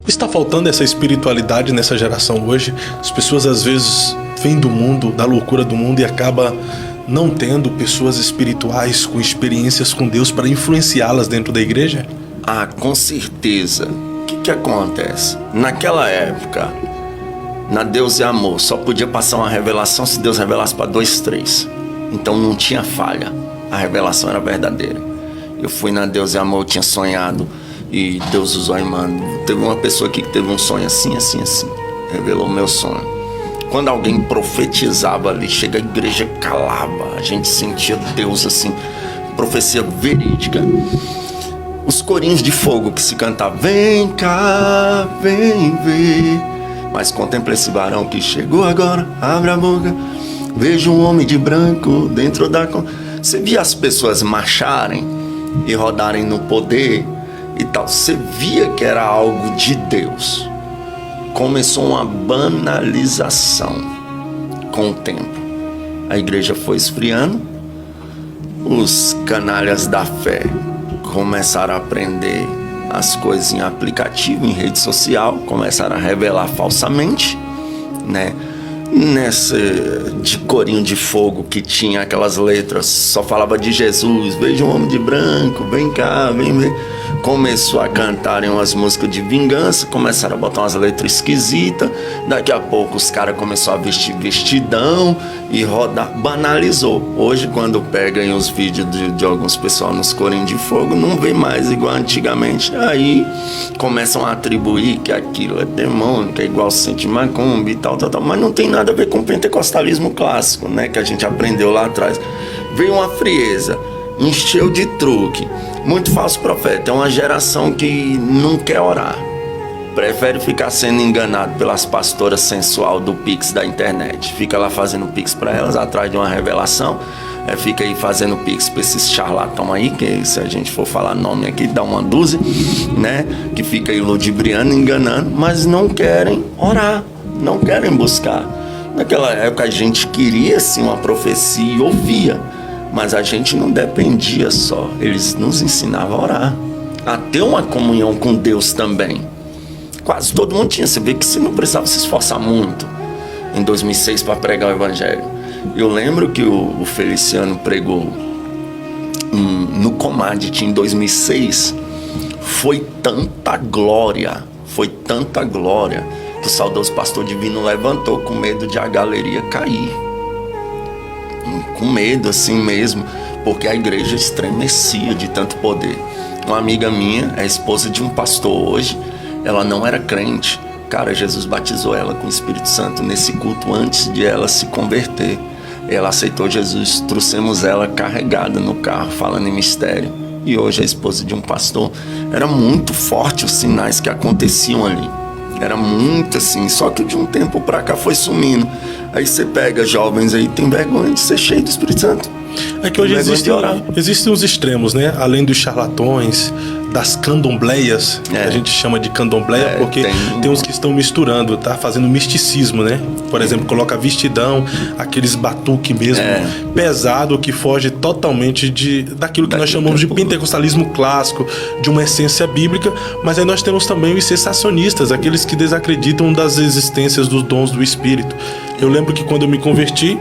Está faltando essa espiritualidade nessa geração hoje. As pessoas às vezes vêm do mundo, da loucura do mundo, e acaba não tendo pessoas espirituais com experiências com Deus para influenciá-las dentro da igreja? Ah, com certeza. O que acontece? Naquela época, na Deus e Amor, só podia passar uma revelação se Deus revelasse para 2, 3. Então não tinha falha. A revelação era verdadeira. Eu fui na Deus e Amor, eu tinha sonhado, e Deus usou a irmã. Teve uma pessoa aqui que teve um sonho assim. Revelou o meu sonho. Quando alguém profetizava ali, chega a igreja calava. A gente sentia Deus assim, profecia verídica. Os corinhos de fogo que se cantavam: vem cá, vem ver. Mas contempla esse varão que chegou agora, abre a boca. Vejo um homem de branco dentro da... Você via as pessoas marcharem e rodarem no poder e tal. Você via que era algo de Deus. Começou uma banalização com o tempo. A igreja foi esfriando. Os canalhas da fé começaram a aprender as coisas em aplicativo, em rede social. Começaram a revelar falsamente, né? Nessa de corinho de fogo que tinha aquelas letras, só falava de Jesus. Veja um homem de branco, vem cá, vem ver. Começou a cantarem umas músicas de vingança, começaram a botar umas letras esquisitas. Daqui a pouco os caras começaram a vestir vestidão e rodar, banalizou. Hoje, quando pegam os vídeos de alguns pessoal nos corinhos de fogo, não vê mais igual antigamente. Aí começam a atribuir que aquilo é demônio, que é igual sente macumba e tal. Mas não tem nada a ver com o pentecostalismo clássico, né, que a gente aprendeu lá atrás. Veio uma frieza, encheu de truque, muito falso profeta. É uma geração que não quer orar, prefere ficar sendo enganado pelas pastoras sensual do Pix da internet. Fica lá fazendo Pix para elas, atrás de uma revelação. Fica aí fazendo Pix para esses charlatão aí, que se a gente for falar nome aqui, dá uma dúzia, né? Que fica aí ludibriando, enganando, mas não querem orar, não querem buscar. Naquela época a gente queria sim uma profecia e ouvia, mas a gente não dependia só. Eles nos ensinavam a orar, a ter uma comunhão com Deus também. Quase todo mundo tinha. Você vê que você não precisava se esforçar muito em 2006 para pregar o evangelho. Eu lembro que o Feliciano pregou no Commodity em 2006. Foi tanta glória, que o saudoso pastor Divino levantou com medo de a galeria cair. Com medo assim mesmo, porque a igreja estremecia de tanto poder. Uma amiga minha, é esposa de um pastor hoje, ela não era crente. Cara, Jesus batizou ela com o Espírito Santo nesse culto antes de ela se converter. Ela aceitou Jesus, trouxemos ela carregada no carro, falando em mistério. E hoje é esposa de um pastor. Era muito forte os sinais que aconteciam ali. Era muito assim, só que de um tempo pra cá foi sumindo. Aí você pega jovens aí, tem vergonha de ser cheio do Espírito Santo. É que hoje existem os extremos, né? Além dos charlatões, das candombleias, que a gente chama de candombleia, porque tem uns que estão misturando, tá? Fazendo misticismo, né? Por exemplo, coloca vestidão, aqueles batuque mesmo, pesado, que foge totalmente daquilo que nós chamamos de pentecostalismo clássico, de uma essência bíblica. Mas aí nós temos também os cessacionistas, aqueles que desacreditam das existências dos dons do Espírito. Eu lembro que quando eu me converti,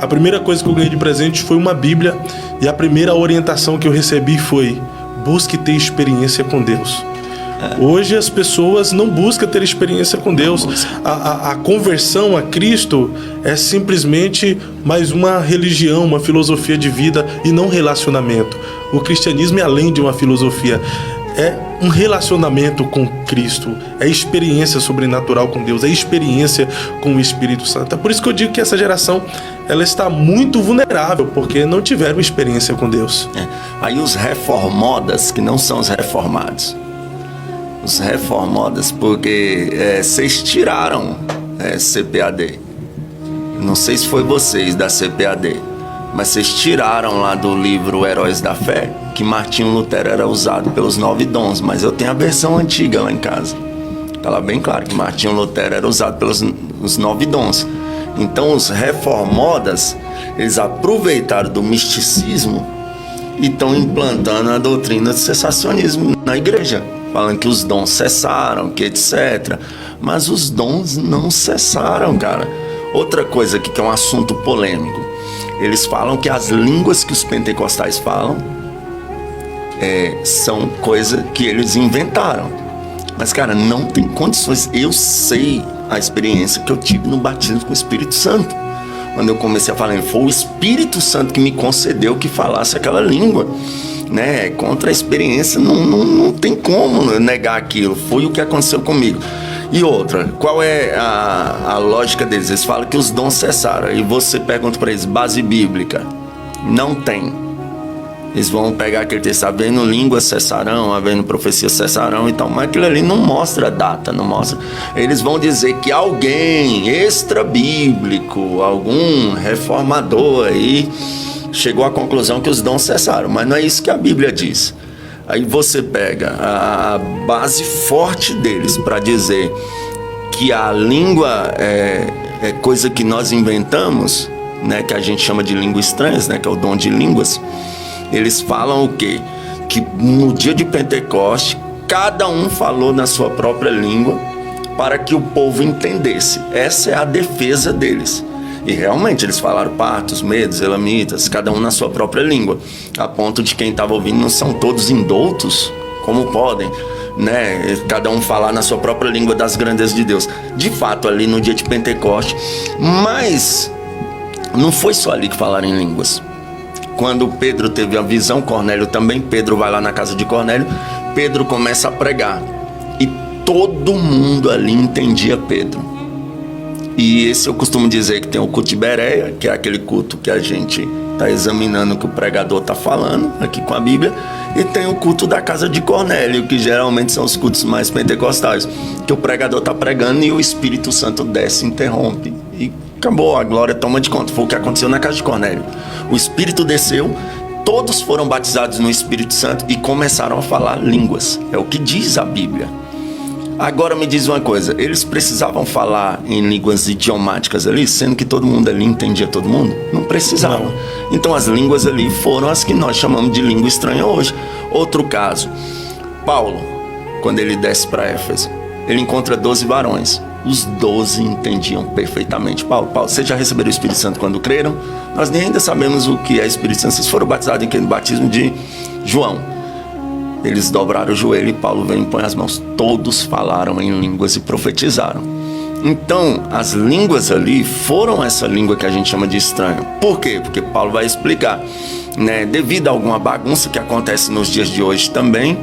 a primeira coisa que eu ganhei de presente foi uma Bíblia, e a primeira orientação que eu recebi foi: busque ter experiência com Deus. Hoje as pessoas não buscam ter experiência com Deus. A conversão a Cristo é simplesmente mais uma religião, uma filosofia de vida e não relacionamento. O cristianismo é além de uma filosofia. É um relacionamento com Cristo, é experiência sobrenatural com Deus, é experiência com o Espírito Santo. É por isso que eu digo que essa geração, ela está muito vulnerável, porque não tiveram experiência com Deus. Aí os reformodas, que não são os reformados. Os reformodas, porque vocês tiraram CPAD. Não sei se foi vocês da CPAD, mas vocês tiraram lá do livro Heróis da Fé que Martinho Lutero era usado pelos 9 dons, mas eu tenho a versão antiga lá em casa. Tá lá bem claro que Martinho Lutero era usado pelos os 9 dons. Então os reformodas, eles aproveitaram do misticismo e estão implantando a doutrina do cessacionismo na igreja. falando que os dons cessaram, que etc. Mas os dons não cessaram, cara. Outra coisa aqui que é um assunto polêmico. Eles falam que as línguas que os pentecostais falam são coisa que eles inventaram. Mas, cara, não tem condições. Eu sei a experiência que eu tive no batismo com o Espírito Santo. Quando eu comecei a falar, foi o Espírito Santo que me concedeu que falasse aquela língua, né? Contra a experiência, não tem como negar aquilo. Foi o que aconteceu comigo. E outra, qual é a lógica deles? Eles falam que os dons cessaram. E você pergunta para eles, base bíblica? Não tem. Eles vão pegar aquele texto, havendo línguas cessarão, havendo profecias cessarão e tal, mas aquilo ali não mostra data, não mostra. Eles vão dizer que alguém extra-bíblico, algum reformador aí, chegou à conclusão que os dons cessaram, mas não é isso que a Bíblia diz. Aí você pega a base forte deles para dizer que a língua é coisa que nós inventamos, né, que a gente chama de língua estranhas, né, que é o dom de línguas. Eles falam o quê? Que no dia de Pentecoste, cada um falou na sua própria língua para que o povo entendesse. Essa é a defesa deles. E realmente eles falaram partos, medos, elamitas, cada um na sua própria língua. A ponto de quem estava ouvindo, não são todos indoutos? Como podem, né? Cada um falar na sua própria língua das grandezas de Deus. De fato, ali no dia de Pentecoste. Mas não foi só ali que falaram em línguas. Quando Pedro teve a visão, Cornélio também, Pedro vai lá na casa de Cornélio, Pedro começa a pregar. E todo mundo ali entendia Pedro. E esse eu costumo dizer que tem o culto de Bereia, que é aquele culto que a gente está examinando o que o pregador está falando aqui com a Bíblia. E tem o culto da casa de Cornélio, que geralmente são os cultos mais pentecostais, que o pregador está pregando e o Espírito Santo desce e interrompe. E acabou, a glória toma de conta. Foi o que aconteceu na casa de Cornélio. O Espírito desceu, todos foram batizados no Espírito Santo e começaram a falar línguas. É o que diz a Bíblia. Agora me diz uma coisa, eles precisavam falar em línguas idiomáticas ali, sendo que todo mundo ali entendia todo mundo? Não precisavam. Não. Então as línguas ali foram as que nós chamamos de língua estranha hoje. Outro caso, Paulo, quando ele desce para Éfeso, ele encontra 12 varões. Os 12 entendiam perfeitamente Paulo. Vocês já receberam o Espírito Santo quando creram? Nós nem ainda sabemos o que é Espírito Santo. Vocês foram batizados em que? No batismo de João. Eles dobraram o joelho e Paulo vem e põe as mãos. Todos falaram em línguas e profetizaram. Então, as línguas ali foram essa língua que a gente chama de estranho. Por quê? Porque Paulo vai explicar, né? Devido a alguma bagunça que acontece nos dias de hoje também,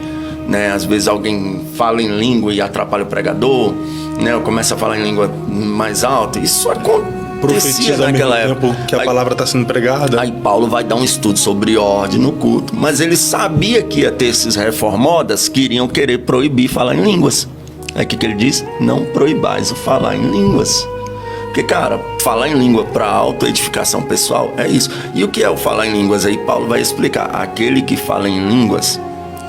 né? Às vezes alguém fala em língua e atrapalha o pregador, né? Ou começa a falar em língua mais alta. Isso acontecia naquela época que a palavra está sendo pregada. Aí Paulo vai dar um estudo sobre ordem no culto, mas ele sabia que ia ter esses reformados que iriam querer proibir falar em línguas. Aí o que ele diz? Não proibais o falar em línguas. Porque, cara, falar em língua para autoedificação pessoal é isso. E o que é o falar em línguas? Aí Paulo vai explicar. Aquele que fala em línguas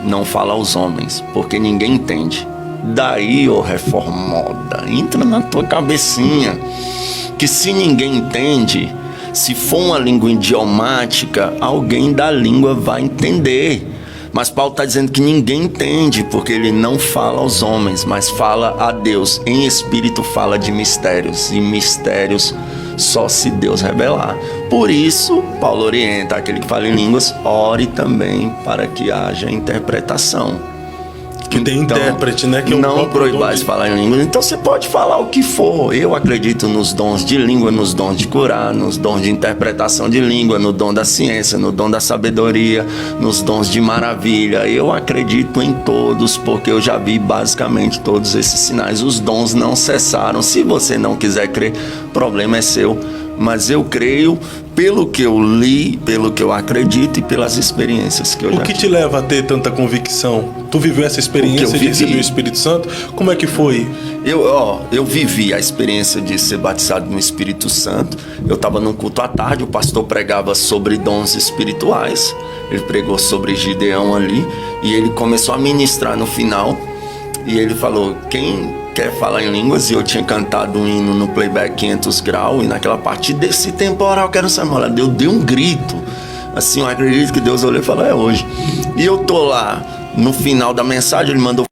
não fala aos homens, porque ninguém entende. Daí, ô reformada, entra na tua cabecinha que se ninguém entende, se for uma língua idiomática, alguém da língua vai entender. Mas Paulo está dizendo que ninguém entende, porque ele não fala aos homens, mas fala a Deus. Em espírito fala de mistérios, e mistérios só se Deus revelar. Por isso, Paulo orienta aquele que fala em línguas, ore também para que haja interpretação. Que tem então, intérprete, né? Que não proibais falar em línguas. Então você pode falar o que for. Eu acredito nos dons de língua, nos dons de curar, nos dons de interpretação de língua, no dom da ciência, no dom da sabedoria, nos dons de maravilha. Eu acredito em todos, porque eu já vi basicamente todos esses sinais. Os dons não cessaram. Se você não quiser crer, o problema é seu. Mas eu creio pelo que eu li, pelo que eu acredito e pelas experiências que eu já tive. O que te leva a ter tanta convicção? Tu viveu essa experiência de receber o Espírito Santo? Como é que foi? Eu vivi a experiência de ser batizado no Espírito Santo. Eu estava num culto à tarde, o pastor pregava sobre dons espirituais. Ele pregou sobre Gideão ali e ele começou a ministrar no final. E ele falou, quem quer falar em línguas? E eu tinha cantado um hino no playback 500 graus. E naquela parte desse temporal, quero ser molhado. Eu dei um grito. Assim, eu acredito que Deus olhou e falou, é hoje. E eu tô lá, no final da mensagem, ele mandou